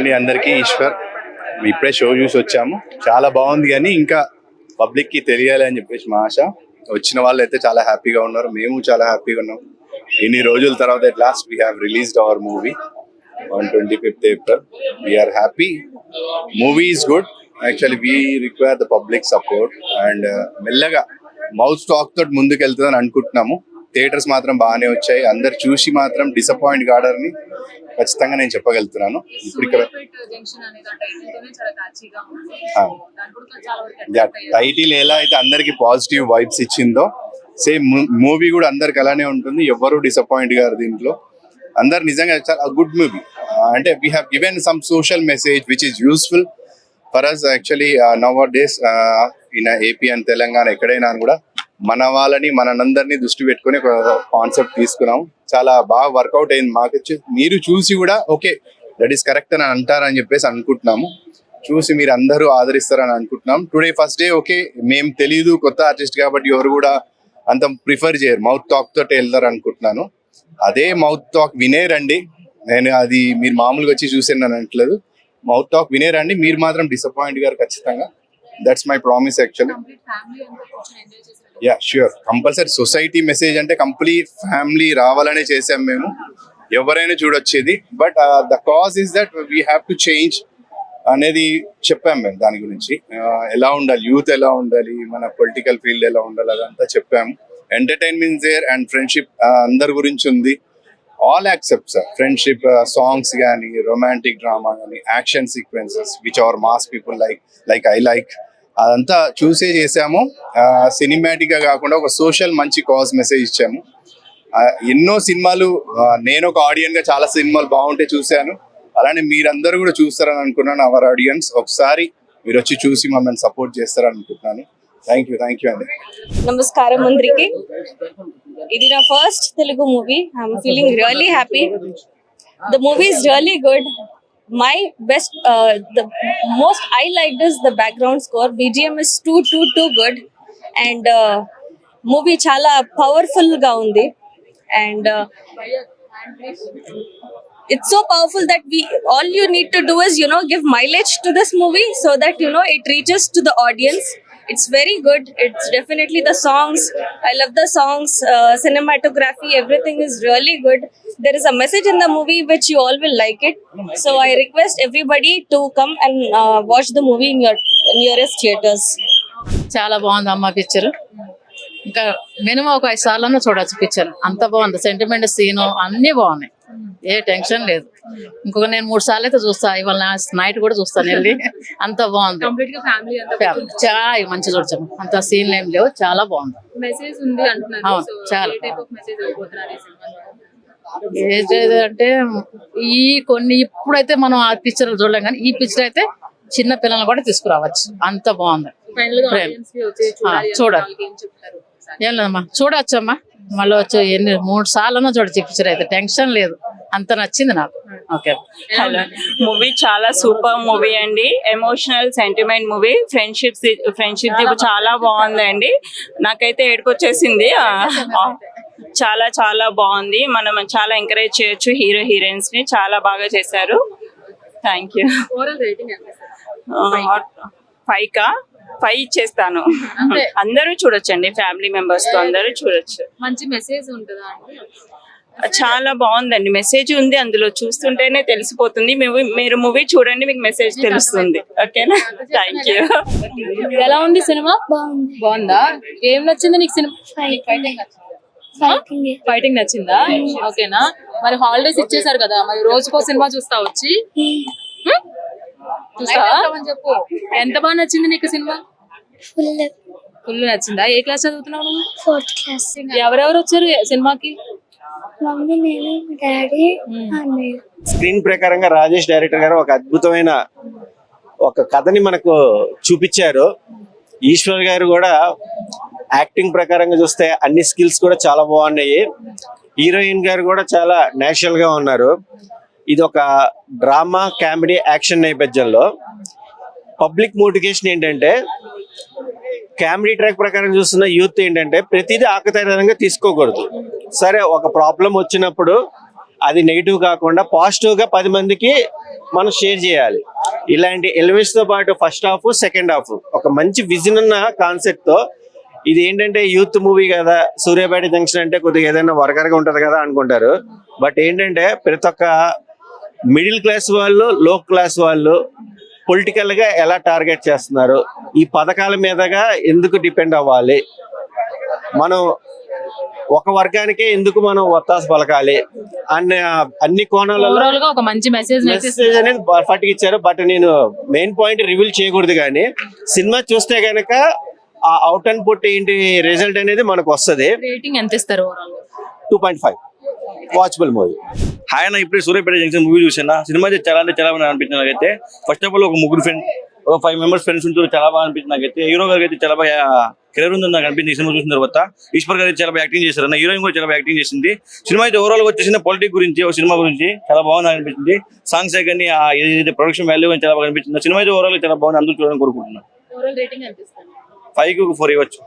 అండి అందరికీ. ఈశ్వర్, ఇప్పుడే షో చూసి వచ్చాము. చాలా బాగుంది, కానీ ఇంకా పబ్లిక్ కి తెలియాలి అని చెప్పేసి మా ఆశ. వచ్చిన వాళ్ళు అయితే చాలా హ్యాపీగా ఉన్నారు, మేము చాలా హ్యాపీగా ఉన్నాం. ఇన్ని రోజుల తర్వాత at last we have released our movie on 25th April. We are happy. Movie is good. Actually we require the public support and మెల్లగా మౌత్ టాక్ తోటి ముందుకు వెళ్తుందని అనుకుంటున్నాము. థియేటర్స్ మాత్రం బాగానే వచ్చాయి. అందరు చూసి మాత్రం డిసప్పాయింట్ కాడని ఖచ్చితంగా నేను చెప్పగలుగుతున్నాను. ఇప్పుడు ఇక్కడ టైటిల్ ఎలా అయితే అందరికి పాజిటివ్ వైబ్స్ ఇచ్చిందో సేమ్ మూవీ కూడా అందరికి అలానే ఉంటుంది. ఎవరు డిసప్పాయింట్ గారు దీంట్లో. అందరు నిజంగా చాలా గుడ్ మూవీ. అంటే we have given some social message which is useful for us. Actually nowadays in AP and Telangana ఎక్కడైనా కూడా మన వాళ్ళని మనందరినీ దృష్టి పెట్టుకుని ఒక కాన్సెప్ట్ తీసుకున్నాం. చాలా బాగా వర్కౌట్ అయింది మాకు. మీరు చూసి కూడా ఓకే దట్ ఈస్ కరెక్ట్ అని అంటారని చెప్పేసి అనుకుంటున్నాము. చూసి మీరు అందరూ ఆదరిస్తారని అనుకుంటున్నాం. టుడే ఫస్ట్ డే ఓకే, మేము తెలీదు, కొత్త ఆర్టిస్ట్ కాబట్టి ఎవరు కూడా అంత ప్రిఫర్ చేయరు, మౌత్ టాక్ తోటి వెళ్తారు అనుకుంటున్నాను. అదే మౌత్ టాక్ వినే రండి. నేను అది మీరు మామూలుగా వచ్చి చూసాను అని అనట్లేదు. మౌత్ టాక్ వినే రండి. మీరు మాత్రం డిసప్పాయింట్ గారు ఖచ్చితంగా. That's my promise actually. Yeah sure, compulsory. Society message అంటే కంప్లీట్ ఫ్యామిలీ రావాలనే చేసాం మేము. ఎవరైనా చూడొచ్చేది. But the cause is that we have to change అనేది చెప్పాం మేము. దాని గురించి ఎలా ఉండాలి, యూత్ ఎలా ఉండాలి, మన పొలిటికల్ ఫీల్డ్ ఎలా ఉండాలి, అదంతా చెప్పాము. ఎంటర్టైన్మెంట్ దేర్ అండ్ ఫ్రెండ్షిప్ అందరి గురించి ఉంది. ఆల్ యాక్సెప్ట్స్ ఫ్రెండ్షిప్, సాంగ్స్ కానీ, రొమాంటిక్ డ్రామా కానీ, action sequences which our mass people like I like, అదంతా చూసే చేసాము. సినిమాటిక్ గా కాకుండా ఒక సోషల్ మంచి కాజ్ మెసేజ్ ఇచ్చాము. ఎన్నో సినిమాలు నేను ఒక ఆడియన్స్ గా చాలా సినిమాలు బాగుంటే చూశాను. అలానే మీరందరూ కూడా చూస్తారని అనుకున్నాను. అవర్ ఆడియన్స్ ఒకసారి మీరు వచ్చి చూసి మమ్మల్ని సపోర్ట్ చేస్తారని అనుకుంటున్నాను. థ్యాంక్ యూ అండి. నమస్కారం అందరికి. ఇది నా first Telugu movie. I'm feeling really happy. The movie is really good. My best, the most I liked is the background score. BGM is too good, and movie chala powerful ga undi, and it's so powerful that all you need to do is give mileage to this movie so that it reaches to the audience. It's very good. It's definitely the songs. I love the songs, cinematography, everything is really good. There is a message in the movie which you all will like it. So I request everybody to come and watch the movie in your nearest theaters. చాలా బాగుంది అమ్మ picture. ఇంకా minimum ఒక 5 సార్లు చూడొచ్చు picture. అంత బాగుంది. Sentiment scene అన్ని బాగున్నాయి. ఏ టెన్షన్ లేదు. ఇంకొక నేను 3 సార్లు అయితే చూస్తా. ఇవాళ నైట్ కూడా చూస్తాను వెళ్ళి. అంత బాగుంది. చాలా మంచి చూడొచ్చు. అంత సీన్లు ఏం లేవు. చాలా బాగుంది. అవును, చాలా. అంటే ఈ కొన్ని ఇప్పుడైతే మనం ఆ పిక్చర్ చూడలేం, కానీ ఈ పిక్చర్ అయితే చిన్న పిల్లల్ని కూడా తీసుకురావచ్చు. అంత బాగుంది. చూడాలి. ఏం లేదమ్మా, చూడొచ్చమ్మా. మళ్ళీ వచ్చి 3 సార్లు చూడొచ్చు. పిక్చర్ అయితే టెన్షన్ లేదు. అంత నచ్చింది నాకు. ఓకే. హలో, మూవీ చాలా సూపర్ మూవీ అండి. Emotional sentiment movie. ఫ్రెండ్షిప్ చాలా బాగుందండి. నాకైతే ఏడుకొచ్చేసింది. చాలా బాగుంది. మనం చాలా ఎంకరేజ్ చేయొచ్చు హీరో హీరోయిన్స్ ని. చాలా బాగా చేశారు. Thank you. 5 ఇచ్చేస్తాను. అందరూ చూడొచ్చండి. ఫ్యామిలీ మెంబర్స్ తో అందరూ చూడొచ్చు. మంచి మెసేజ్ ఉంటుందా? చాలా బాగుందండి. మెసేజ్ ఉంది అందులో. చూస్తుంటేనే తెలిసిపోతుంది. మీరు మూవీ చూడండి, మీకు మెసేజ్ తెలుస్తుంది. ఓకేనా? Thank you. ఎలా ఉంది సినిమా? బాగుందా? ఏం నచ్చింది నీకు సినిమా? ఫైటింగ్ నచ్చిందా? ఓకేనా. మరి హాలిడేస్ ఇచ్చేసారు కదా, మరి రోజుకో సినిమా చూస్తా వచ్చి చూస్తావా? చెప్పు, ఎంత బాగా నచ్చింది నీకు సినిమా? ఫుల్ నచ్చిందా? ఏ క్లాస్ చదువుతున్నావు నువ్వు? 4th class. ఎవరెవరు వచ్చారు సినిమాకి? మమ్మీ, నేను, డాడీ, అన్నయ్య. స్క్రీన్ ప్రకారంగా రాజేష్ డైరెక్టర్ గారు ఒక అద్భుతమైన ఒక కథని మనకు చూపించారు. ఈశ్వర్ గారు కూడా యాక్టింగ్ ప్రకారంగా చూస్తే అన్ని స్కిల్స్ కూడా చాలా బాగున్నాయి. హీరోయిన్ గారు కూడా చాలా నేచురల్ గా ఉన్నారు. ఇది ఒక డ్రామా, కామెడీ, యాక్షన్ నేపథ్యంలో. పబ్లిక్ మోటివేషన్ ఏంటంటే, కామెడీ ట్రాక్ ప్రకారం చూస్తున్న యూత్ ఏంటంటే ప్రతిదీ ఆకతాయితనంగా తీసుకోకూడదు. సరే, ఒక ప్రాబ్లం వచ్చినప్పుడు అది నెగిటివ్ కాకుండా పాజిటివ్ గా 10 మందికి మనం షేర్ చేయాలి. ఇలాంటి ఎలిమెంట్స్ తో పాటు ఫస్ట్ హాఫ్ సెకండ్ హాఫ్ ఒక మంచి విజన్ ఉన్న కాన్సెప్ట్ తో, ఇది ఏంటంటే యూత్ మూవీ కదా, సూర్యాపేట జంక్షన్ అంటే కొద్దిగా ఏదైనా వర్గర్ గా ఉంటది కదా అనుకుంటారు. బట్ ఏంటంటే ప్రతి ఒక్క మిడిల్ క్లాస్ వాళ్ళు, లో క్లాస్ వాళ్ళు పొలిటికల్ గా ఎలా టార్గెట్ చేస్తున్నారు, ఈ పథకాల మీదగా ఎందుకు డిపెండ్ అవ్వాలి, మనం ఒక వర్గానికే ఎందుకు మనం ఒత్తాసు పలకాలి అన్ని కోణాలలో ఓవరాల్ గా ఒక మంచి మెసేజ్ మెసేజ్ అనేది పర్ఫెక్ట్ ఇచ్చారు. బట్ నేను మెయిన్ పాయింట్ రివీల్ చేయకూడదు, కానీ సినిమా చూస్తే గనక ఆ అవుట్ అండ్ పుట్ ఏంటి రిజల్ట్ అనేది మనకు వస్తుంది. రేటింగ్ ఎంత ఇస్తారు ఓవరాల్? 2.5 watchable movie. హాయ్ అన్న, ఇప్పుడు సూర్యాపేట జంక్షన్ మూవీ చూసినా. సినిమా అయితే చాలా బాగా అనిపించింది నాకైతే. ఫస్ట్ ఆఫ్ ఆల్ ఒక ముగ్గురు ఫ్రెండ్, ఒక 5 మెంబర్స్ ఫ్రెండ్స్ ఉంటారు, చాలా బాగా అనిపించింది నాకైతే. హీరో గారికి అయితే చాలా బాగా కెరీర్ ఉందని నాకు అనిపించింది సినిమా చూసిన తర్వాత. ఈశ్వర్ గారు చాలా బాగా యాక్టింగ్ చేశారు అన్న, హీరోయిన్ కూడా చాలా బాగా యాక్టింగ్ చేసింది. సినిమా అయితే ఓవరాల్ గా వచ్చేసిన పాలిటిక్స్ గురించి, ఒక సినిమా గురించి చాలా బాగుంది అనిపించింది. సాంగ్స్ కానీ ఏదైతే ప్రొడక్షన్ వాల్యూ కానీ చాలా బాగా అనిపించింది. సినిమా అయితే ఓవరాల్ చాలా బాగుంది, అందరూ చూడాలని కోరుకుంటున్నాను. ఓవరాల్ రేటింగ్ ఎంత ఇస్తారు? 5కి 4 ఇవ్వచ్చు.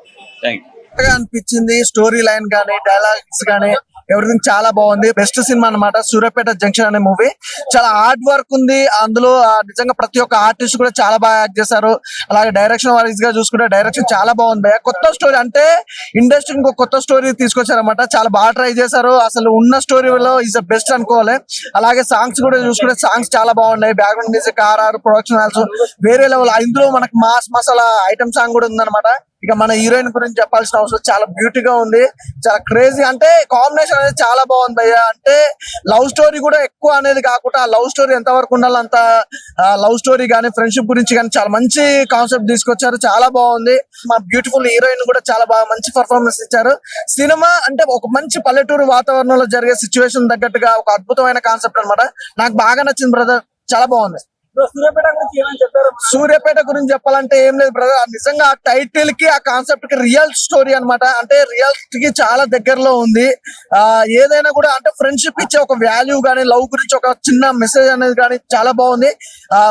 Thank you. అనిపించింది. స్టోరీ లైన్ కానీ, డైలాగ్స్ కానీ, ఎవ్రీథింగ్ చాలా బాగుంది. బెస్ట్ సినిమా అన్నమాట సూర్యాపేట జంక్షన్ అనే మూవీ. చాలా హార్డ్ వర్క్ ఉంది అందులో. నిజంగా ప్రతి ఒక్క ఆర్టిస్ట్ కూడా చాలా బాగా యాక్ట్ చేశారు. అలాగే డైరెక్షన్ వైజ్ గా చూసుకుంటే డైరెక్షన్ చాలా బాగుంది. కొత్త స్టోరీ అంటే ఇండస్ట్రీ ఇంకో కొత్త స్టోరీ తీసుకొచ్చారన్నమాట. చాలా బాగా ట్రై చేశారు. అసలు ఉన్న స్టోరీలో ఈజ్ ద బెస్ట్ అనుకోవాలి. అలాగే సాంగ్స్ కూడా చూసుకుంటే సాంగ్స్ చాలా బాగున్నాయి. Background music, RR, production values వేరే లెవెల్. ఇందులో మనకు మాస్ మసాలా ఐటమ్ సాంగ్ కూడా ఉందన్నమాట. ఇక మన హీరోయిన్ గురించి చెప్పాల్సిన అవసరం, చాలా బ్యూటీగా ఉంది, చాలా క్రేజీ. అంటే కాంబినేషన్ అనేది చాలా బాగుంది భయ్య. అంటే లవ్ స్టోరీ కూడా ఎక్కువ అనేది కాకుండా లవ్ స్టోరీ ఎంత వరకు ఉండాలి అంత లవ్ స్టోరీ కానీ, ఫ్రెండ్షిప్ గురించి కానీ చాలా మంచి కాన్సెప్ట్ తీసుకొచ్చారు. చాలా బాగుంది. మా బ్యూటిఫుల్ హీరోయిన్ కూడా చాలా బాగా మంచి పర్ఫార్మెన్స్ ఇచ్చారు. సినిమా అంటే ఒక మంచి పల్లెటూరు వాతావరణంలో జరిగే సిచ్యువేషన్ తగ్గట్టుగా ఒక అద్భుతమైన కాన్సెప్ట్ అన్నమాట. నాకు బాగా నచ్చింది బ్రదర్, చాలా బాగుంది. సూర్యాపేట గురించి చెప్పాలంటే ఏం లేదు బ్రదర్, నిజంగా ఆ టైటిల్ కి, ఆ కాన్సెప్ట్ కి రియల్ స్టోరీ అన్నమాట. అంటే రియాలిటీ కి చాలా దగ్గరలో ఉంది. ఏదైనా కూడా అంటే ఫ్రెండ్షిప్ ఇచ్చే ఒక వాల్యూ గానీ, లవ్ గురించి ఒక చిన్న మెసేజ్ అనేది కానీ చాలా బాగుంది.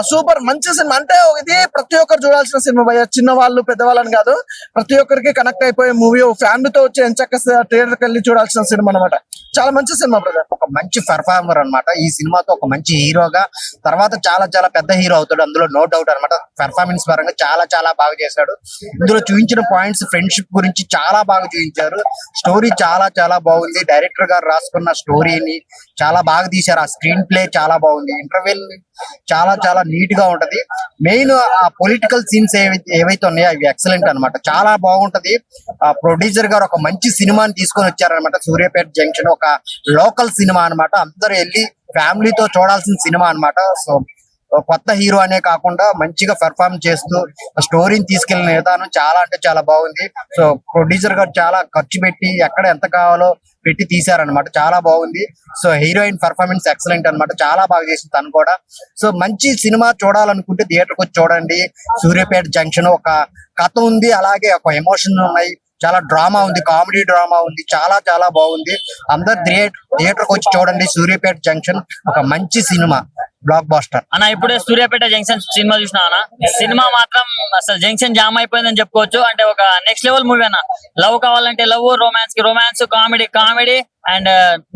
సూపర్ మంచి సినిమా. అంటే ఇది ప్రతి ఒక్కరు చూడాల్సిన సినిమా భయ్య, చిన్న వాళ్ళు పెద్దవాళ్ళని కాదు, ప్రతి ఒక్కరికి కనెక్ట్ అయిపోయే మూవీ. ఫ్యామిలీతో వచ్చి ఎంచక్క థియేటర్ కి వెళ్ళి చూడాల్సిన సినిమా అనమాట. చాలా మంచి సినిమా బ్రదర్. ఒక మంచి పెర్ఫార్మర్ అన్నమాట. ఈ సినిమాతో ఒక మంచి హీరోగా తర్వాత చాలా చాలా పెద్ద హీరో అవుతాడు, అందులో నో డౌట్ అన్నమాట. పెర్ఫార్మెన్స్ పరంగా చాలా చాలా బాగా చేశాడు. ఇందులో చూపించిన పాయింట్స్ ఫ్రెండ్షిప్ గురించి చాలా బాగా చూపించారు. స్టోరీ చాలా చాలా బాగుంది. డైరెక్టర్ గారు రాసుకున్న స్టోరీని చాలా బాగా తీశారు. ఆ స్క్రీన్ ప్లే చాలా బాగుంది. ఇంటర్వెల్ చాలా చాలా నీట్ గా ఉంటది. మెయిన్ ఆ పొలిటికల్ సీన్స్ ఏవైతే ఉన్నాయో అవి ఎక్సలెంట్ అన్నమాట. చాలా బాగుంటది. ఆ ప్రొడ్యూసర్ గారు ఒక మంచి సినిమాని తీసుకొని వచ్చారనమాట. సూర్యాపేట జంక్షన్ ఒక లోకల్ సినిమా అన్నమాట. అందరూ వెళ్ళి ఫ్యామిలీతో చూడాల్సిన సినిమా అన్నమాట. సో కొత్త హీరో అనే కాకుండా మంచిగా పెర్ఫార్మ్ చేస్తూ స్టోరీని తీసుకెళ్లిన విధానం చాలా అంటే చాలా బాగుంది. సో ప్రొడ్యూసర్ గారు చాలా ఖర్చు పెట్టి ఎక్కడ ఎంత కావాలో పెట్టి తీశారనమాట. చాలా బాగుంది. సో హీరోయిన్ పెర్ఫార్మెన్స్ ఎక్సలెంట్ అన్నమాట. చాలా బాగా చేసింది తను కూడా. సో మంచి సినిమా చూడాలనుకుంటే థియేటర్కి వచ్చి చూడండి. సూర్యాపేట జంక్షన్ ఒక కథ ఉంది, అలాగే ఒక ఎమోషన్ ఉన్నాయి, చాలా డ్రామా ఉంది, కామెడీ డ్రామా ఉంది, చాలా చాలా బాగుంది. అందరు థియేటర్కి వచ్చి చూడండి. సూర్యాపేట జంక్షన్ ఒక మంచి సినిమా, బ్లాక్ బాస్టర్ అన్న. ఇప్పుడే సూర్యాపేట జంక్షన్ సినిమా చూసినా అన్న. సినిమా మాత్రం అసలు జంక్షన్ జామ్ అయిపోయిందని చెప్పుకోవచ్చు. అంటే ఒక నెక్స్ట్ లెవెల్ మూవీ అన్న. లవ్ కావాలంటే లవ్, రొమాన్స్ కి romance, comedy comedy, and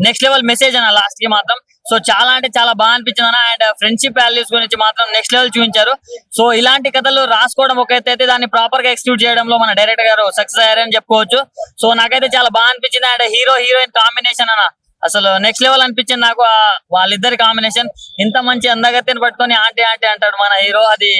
next level message అన్న లాస్ట్ కి మాత్రం. సో చాలా అంటే చాలా బాగా అనిపించింది అన్న. అండ్ ఫ్రెండ్షిప్ వాల్యూస్ గురించి మాత్రం నెక్స్ట్ లెవెల్ చూపించారు. సో ఇలాంటి కథలు రాసుకోవడం ఒక అయితే దాన్ని ప్రాపర్ గా ఎక్స్క్యూట్ చేయడంలో మన డైరెక్టర్ గారు సక్సెస్ అయ్యారని చెప్పుకోవచ్చు. సో నాకైతే చాలా బాగా అనిపించింది. అండ్ హీరో హీరోయిన్ కాంబినేషన్ అన్న అసలు నెక్స్ట్ లెవెల్ అనిపించింది నాకు. వాళ్ళిద్దరి కాంబినేషన్, ఇంత మంచి అందగత్తిని పట్టుకొని ఆంటీ ఆంటీ అంటాడు మన హీరో, అది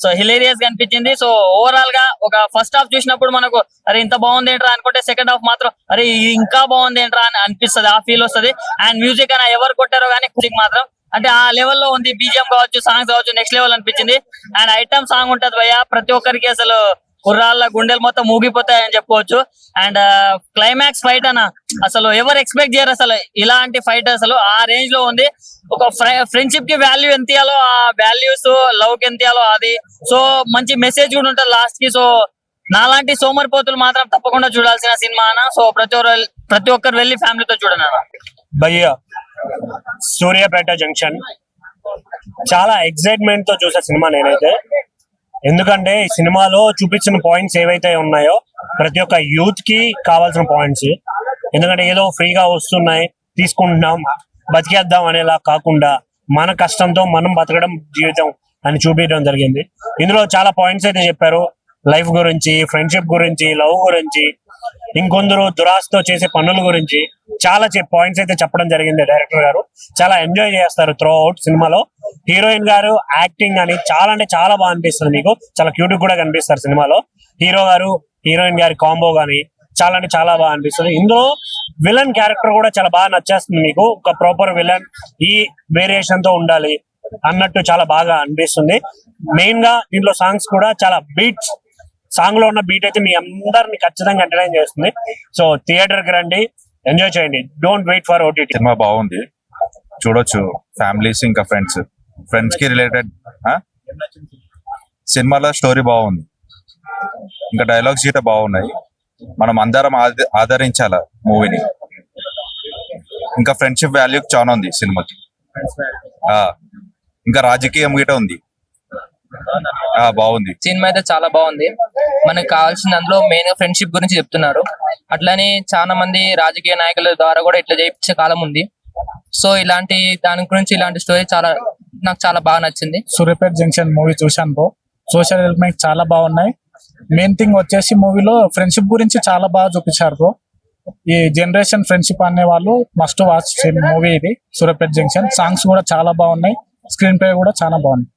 సో హిలేరియస్ గా అనిపించింది. సో ఓవరాల్ గా ఒక ఫస్ట్ హాఫ్ చూసినప్పుడు మనకు అరే ఇంత బాగుంది ఏంట్రా అనుకుంటే, సెకండ్ హాఫ్ మాత్రం అరే ఇంకా బాగుంది ఏంట్రా అని అనిపిస్తుంది, ఆ ఫీల్ వస్తుంది. అండ్ మ్యూజిక్ అయినా ఎవరు కొట్టారో కానీ మ్యూజిక్ మాత్రం అంటే ఆ లెవెల్లో ఉంది. బీజిఎం కావచ్చు, సాంగ్స్ కావచ్చు, నెక్స్ట్ లెవెల్ అనిపించింది. అండ్ ఐటమ్ సాంగ్ ఉంటది భయ్య, ప్రతి ఒక్కరికి అసలు కుర్రాళ్ళ గుండెలు మొత్తం మూగిపోతాయని చెప్పుకోవచ్చు. అండ్ క్లైమాక్స్ ఫైట్ అన్న అసలు ఎవరు ఎక్స్పెక్ట్ చేయరు అసలు ఇలాంటి ఫైట్. అసలు ఆ రేంజ్ లో ఉంది. ఒక ఫ్రెండ్షిప్ కి వాల్యూ ఎంత ఇయ్యాలో ఆ వాల్యూస్, లవ్ కి ఎంత ఇయ్యాలో అది. సో మంచి మెసేజ్ కూడా ఉంటుంది లాస్ట్ కి. సో నాలాంటి సోమరిపోతులు మాత్రం తప్పకుండా చూడాల్సిన సినిమా అన్న. సో ప్రతి ఒక్కరు వెళ్ళి ఫ్యామిలీతో చూడండి అన్న. భయ్య సూర్యాపేట జంక్షన్ చాలా ఎక్సైట్మెంట్ తో చూసే సినిమా నేనైతే. ఎందుకంటే ఈ సినిమాలో చూపించిన పాయింట్స్ ఏవైతే ఉన్నాయో ప్రతి ఒక్క యూత్ కి కావాల్సిన పాయింట్స్. ఎందుకంటే ఏదో ఫ్రీగా వస్తున్నాయి తీసుకుంటున్నాం, బతికేద్దాం అనేలా కాకుండా మన కష్టంతో మనం బతకడం జీవితం అని చూపించడం జరిగింది. ఇందులో చాలా పాయింట్స్ అయితే చెప్పారు, లైఫ్ గురించి, ఫ్రెండ్షిప్ గురించి, లవ్ గురించి, ఇంకొందరు దురాశతో చేసే పనుల గురించి చాలా పాయింట్స్ అయితే చెప్పడం జరిగింది. డైరెక్టర్ గారు చాలా ఎంజాయ్ చేస్తారు త్రూ అవుట్ సినిమాలో. హీరోయిన్ గారు యాక్టింగ్ అని చాలా అంటే చాలా బాగా అనిపిస్తుంది. మీకు చాలా క్యూట్ కూడా కనిపిస్తారు సినిమాలో. హీరో గారు హీరోయిన్ గారి కాంబో గానీ చాలా అంటే చాలా బాగా అనిపిస్తుంది. ఇందులో విలన్ క్యారెక్టర్ కూడా చాలా బాగా నచ్చేస్తుంది. మీకు ఒక ప్రాపర్ విలన్ ఈ వేరియేషన్ తో ఉండాలి అన్నట్టు చాలా బాగా అనిపిస్తుంది. మెయిన్ గా దీంట్లో సాంగ్స్ కూడా చాలా బీట్స్, సాంగ్ లో ఉన్న బీట్ అయితే మీ అందరిని ఖచ్చితంగా ఎంటర్టైన్ చేస్తుంది. సో థియేటర్ కి రండి, ఎంజాయ్ చేయండి. Don't wait for OTT. Cinema బాగుంది, చూడొచ్చు ఫ్యామిలీస్ ఇంకా ఫ్రెండ్స్ కి రిలేటెడ్. సినిమాలో స్టోరీ బాగుంది, ఇంకా డైలాగ్స్ గిట్ట బాగున్నాయి. మనం అందరం ఆదరించాల మూవీని. ఇంకా ఫ్రెండ్షిప్ వాల్యూ చాలా ఉంది సినిమాకి. ఇంకా రాజకీయం గిట్ట ఉంది, బాగుంది. సినిమా అయితే చాలా బాగుంది. మనకు కావాల్సిన అందులో మెయిన్ గా ఫ్రెండ్షిప్ గురించి చెప్తున్నారు. అట్లనే చాలా మంది రాజకీయ నాయకుల ద్వారా కూడా ఇట్లా చేయించే కాలం ఉంది. సో ఇలాంటి దాని గురించి ఇలాంటి స్టోరీ నాకు చాలా బాగా నచ్చింది. సూర్యాపేట జంక్షన్ మూవీ చూశాను బ్రో. సోషల్ ఎలిమెంట్ చాలా బాగున్నాయి. మెయిన్ థింగ్ వచ్చేసి మూవీలో ఫ్రెండ్షిప్ గురించి చాలా బాగా చూపించారు బ్రో. ఈ జనరేషన్ ఫ్రెండ్షిప్ అనే వాళ్ళు మస్ట్ వాచ్ మూవీ ఇది సూర్యాపేట జంక్షన్. సాంగ్స్ కూడా చాలా బాగున్నాయి, స్క్రీన్ ప్లే కూడా చాలా బాగుంది.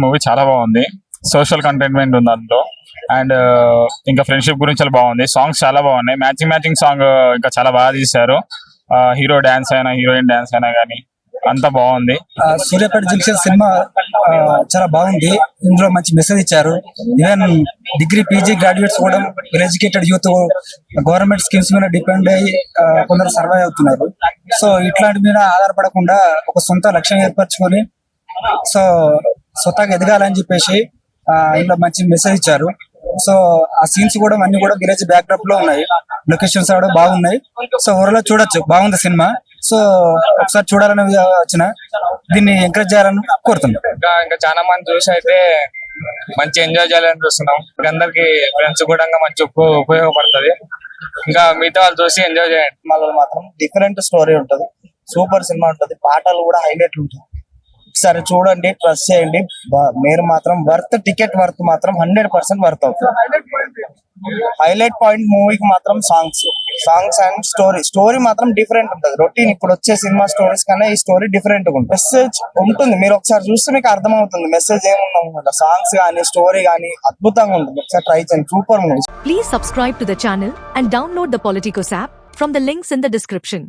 మూవీ చాలా బాగుంది, సోషల్ కంటెంట్మెంట్ ఉంది అందులో. అండ్ ఇంకా ఫ్రెండ్షిప్ గురించి చాలా బాగుంది. సాంగ్స్ చాలా బాగున్నాయి. మ్యాచింగ్ సాంగ్ ఇంకా చాలా బాగా తీశారు. హీరో డాన్స్ అయినా హీరోయిన్ డాన్స్ అయినా కానీ అంతా బాగుంది. సూర్యాపేట జంక్షన్ సినిమా చాలా బాగుంది. ఇందులో మంచి మెసేజ్ ఇచ్చారు. ఈవెన్ డిగ్రీ పీజీ గ్రాడ్యుయేట్స్ కూడా well educated youth government schemes మీద డిపెండ్ అయ్యి కొందరు సర్వైవ్ అవుతున్నారు. సో ఇట్లాంటి మీద ఆధారపడకుండా ఒక సొంత లక్ష్యం ఏర్పరచుకొని సో స్వతహాగా ఎదగాలని చెప్పేసి ఇందులో మంచి మెసేజ్ ఇచ్చారు. సో ఆ సీన్స్ కూడా అన్ని కూడా విలేజ్ బ్యాక్డ్రాప్ లో ఉన్నాయి. లొకేషన్స్ కూడా బాగున్నాయి. సో ఓవరాల్ చూడొచ్చు, బాగుంది సినిమా. సో ఒకసారి చూడాలని వచ్చిన దీన్ని ఎంకరేజ్ చేయాలని కోరుతున్నాం. ఇంకా చాలా మంది చూసి అయితే మంచి ఎంజాయ్ చేయాలని చూస్తున్నాం. అందరికి ఫ్రెండ్స్ కూడా మంచి ఉపయోగపడుతుంది. ఇంకా మిగతా వాళ్ళు చూసి ఎంజాయ్ చేయండి. సినిమాలో మాత్రం డిఫరెంట్ స్టోరీ ఉంటది, సూపర్ సినిమా ఉంటది, పాటలు కూడా హైలైట్ ఉంటాయి. ఒకసారి చూడండి, ట్రస్ట్ చేయండి. మీరు మాత్రం టికెట్ వర్త్ మాత్రం 100% వర్త్ అవుతుంది. హైలైట్ పాయింట్ మూవీకి మాత్రం సాంగ్స్ అండ్ స్టోరీ మాత్రం డిఫరెంట్ ఉంటది. రొటీన్ ఇప్పుడు వచ్చే సినిమా స్టోరీస్ కన్నా ఈ స్టోరీ డిఫరెంట్ ఉంటుంది. మెసేజ్ ఉంటుంది, మీరు ఒకసారి చూస్తే మీకు అర్థమవుతుంది మెసేజ్ ఏముందా. సాంగ్స్ కానీ స్టోరీ కానీ అద్భుతంగా ఉంటుంది. ఒకసారి ట్రై చేయండి, super movie. Please subscribe to the channel and download the Politicos app from the links in the description.